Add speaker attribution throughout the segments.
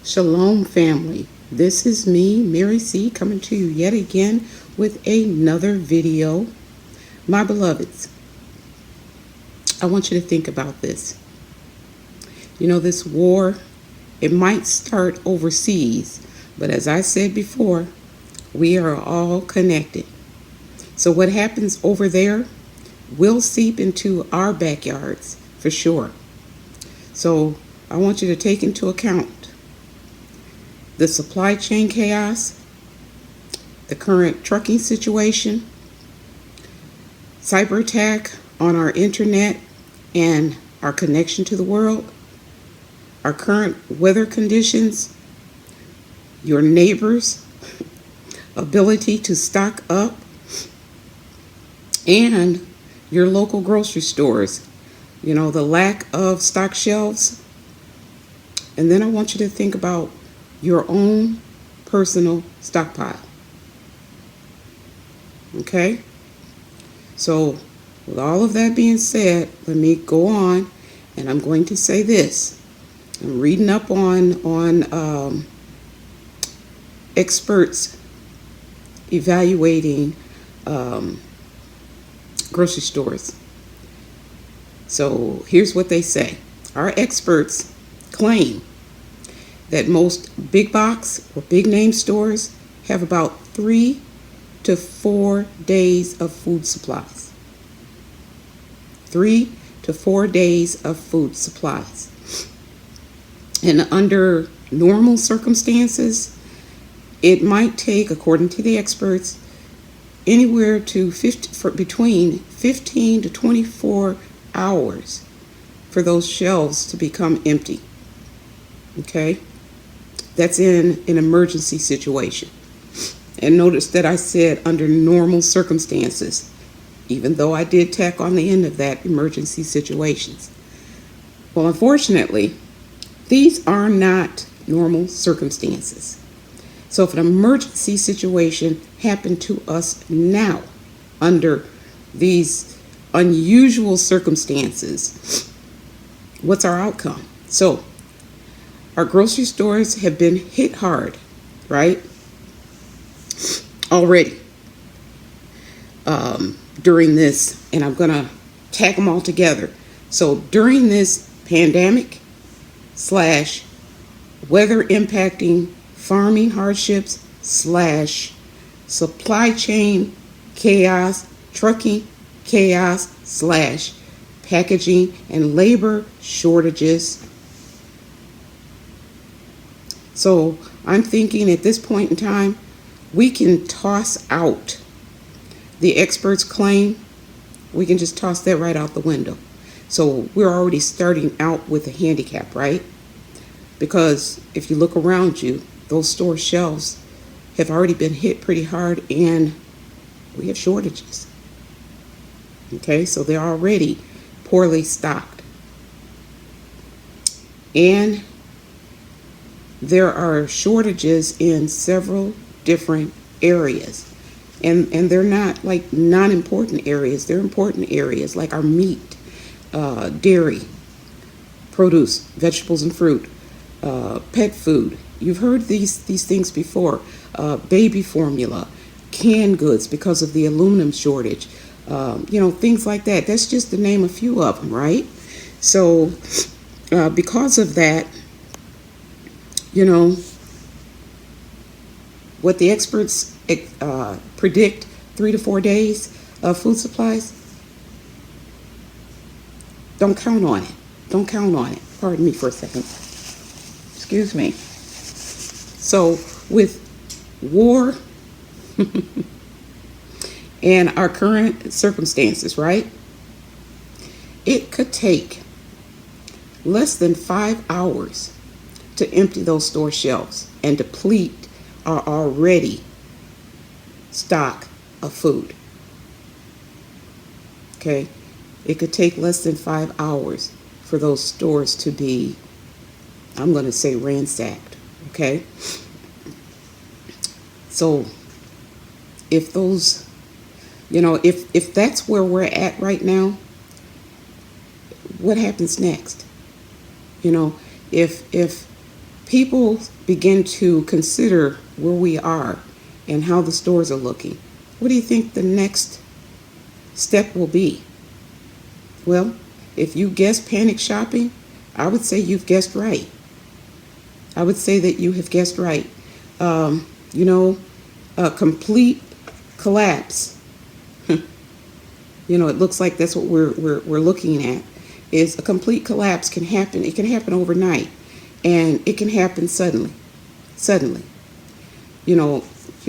Speaker 1: Shalom, family. This is me, Mary C., coming to you yet again with another video. My beloveds, I want you to think about this. You know, this war, it might start overseas, but as I said before, we are all connected. So what happens over there will seep into our backyards for sure. So I want you to take into account the supply chain chaos, the current trucking situation, cyber attack on our internet and our connection to the world, our current weather conditions, your neighbors' ability to stock up, and your local grocery stores, you know, the lack of stock shelves. And then I want you to think about your own personal stockpile. Okay? So, with all of that being said, let me go on, and I'm going to say this. I'm reading up on experts evaluating grocery stores. So here's what they say. Our experts claim that most big box or big name stores have about 3 to 4 days of food supplies. 3 to 4 days of food supplies. And under normal circumstances, it might take, according to the experts, anywhere to between 15 to 24 hours for those shelves to become empty. Okay? That's in an emergency situation. And notice that I said under normal circumstances, even though I did tack on the end of that emergency situations. Well, unfortunately, these are not normal circumstances. So if an emergency situation happened to us now under these unusual circumstances, what's our outcome? So our grocery stores have been hit hard, right? Already during this, and I'm going to tag them all together. So during this pandemic / weather impacting farming hardships / supply chain chaos, trucking chaos / packaging and labor shortages. So I'm thinking at this point in time, we can toss out the experts' claim. We can just toss that right out the window. So we're already starting out with a handicap, right? Because if you look around you, those store shelves have already been hit pretty hard, and we have shortages. Okay, so they're already poorly stocked. And there are shortages in several different areas. And they're not like non-important areas. They're important areas like our meat, dairy, produce, vegetables and fruit, pet food. You've heard these things before. Baby formula, canned goods because of the aluminum shortage, things like that. That's just to name a few of them, right? So because of that, what the experts predict, 3 to 4 days of food supplies, don't count on it. Don't count on it. Pardon me for a second. Excuse me. So with war and our current circumstances, right? It could take less than 5 hours to empty those store shelves and deplete our already stock of food. Okay? It could take less than 5 hours for those stores to be, I'm going to say, ransacked. Okay? So if those, if that's where we're at right now, what happens next? If people begin to consider where we are and how the stores are looking, what do you think the next step will be? Well, if you guess panic shopping, I would say you've guessed right. I would say that you have guessed right. A complete collapse. It looks like that's what we're looking at. Is a complete collapse can happen. It can happen overnight, and it can happen suddenly. Suddenly, you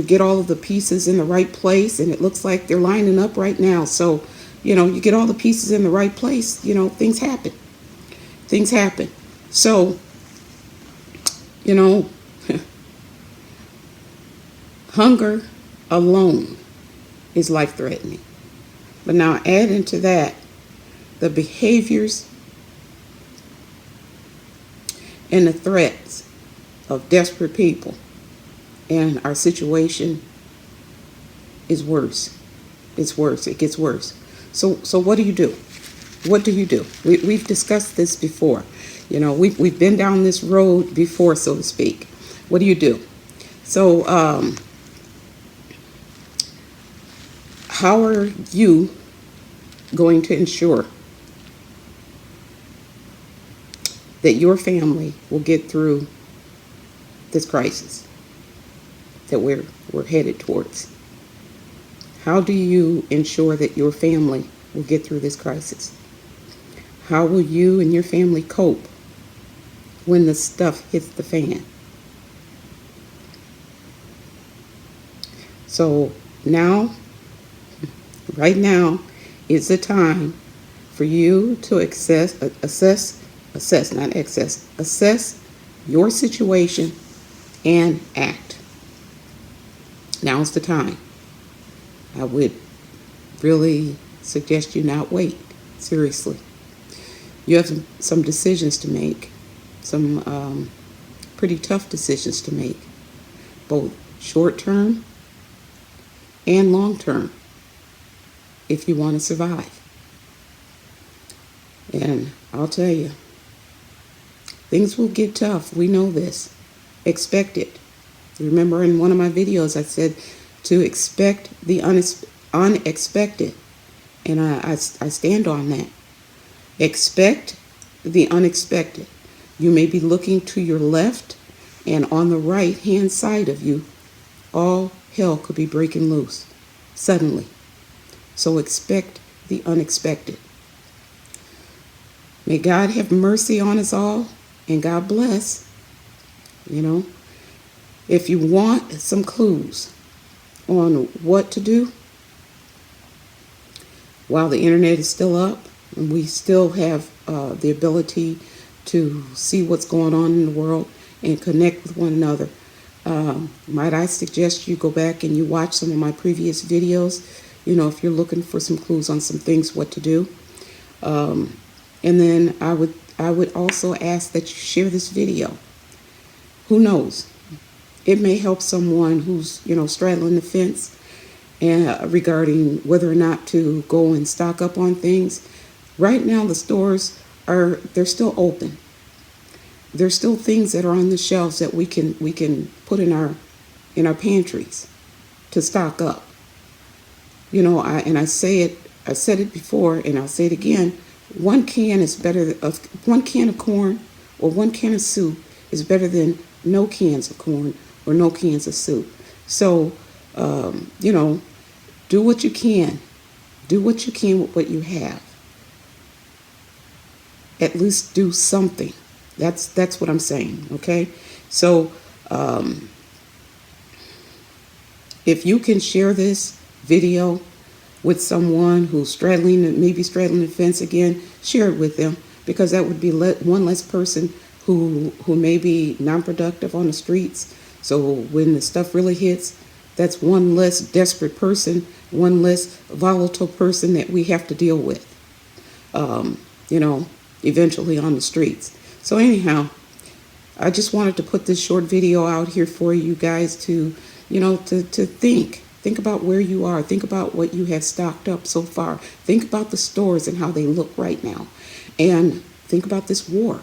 Speaker 1: get all of the pieces in the right place, and it looks like they're lining up right now. So, you get all the pieces in the right place. Things happen. Things happen. So, hunger alone is life-threatening. But now add into that the behaviors and the threats of desperate people, and our situation is worse. It's worse. It gets worse. So what do you do? What do you do? We've discussed this before. We've been down this road before, so to speak. What do you do? So how are you going to ensure that your family will get through this crisis that we're headed towards? How do you ensure that your family will get through this crisis? How will you and your family cope when the stuff hits the fan? So now, right now, is the time for you to assess your situation and act. Now is the time. I would really suggest you not wait. Seriously. You have some decisions to make, some pretty tough decisions to make, both short term and long term, if you want to survive. And I'll tell you, things will get tough. We know this. Expect it. Remember in one of my videos I said to expect the unexpected. And I stand on that. Expect the unexpected. You may be looking to your left, and on the right hand side of you, all hell could be breaking loose suddenly. So expect the unexpected. May God have mercy on us all, and God bless. If you want some clues on what to do while the internet is still up and we still have the ability to see what's going on in the world and connect with one another, might I suggest you go back and you watch some of my previous videos, if you're looking for some clues on some things, what to do. And then I would also ask that you share this video. Who knows? It may help someone who's, straddling the fence and regarding whether or not to go and stock up on things. Right now, the stores they're still open. There's still things that are on the shelves that we can put in our pantries to stock up. I said it before, and I'll say it again. One can of corn or one can of soup is better than no cans of corn or no cans of soup. So, do what you can. Do what you can with what you have. At least do something. That's what I'm saying, okay? So, if you can share this video with someone who's maybe straddling the fence again, share it with them, because that would be one less person who may be non-productive on the streets. So when the stuff really hits, that's one less desperate person, one less volatile person that we have to deal with, eventually on the streets. So anyhow, I just wanted to put this short video out here for you guys to think about where you are. Think about what you have stocked up so far. Think about the stores and how they look right now. And think about this war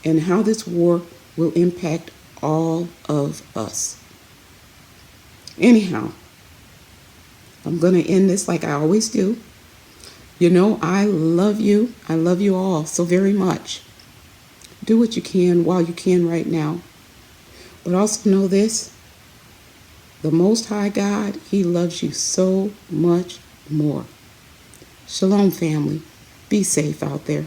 Speaker 1: and how this war will impact all of us. Anyhow, I'm going to end this like I always do. You know, I love you. I love you all so very much. Do what you can while you can right now. But also know this, the Most High God, He loves you so much more. Shalom, family. Be safe out there.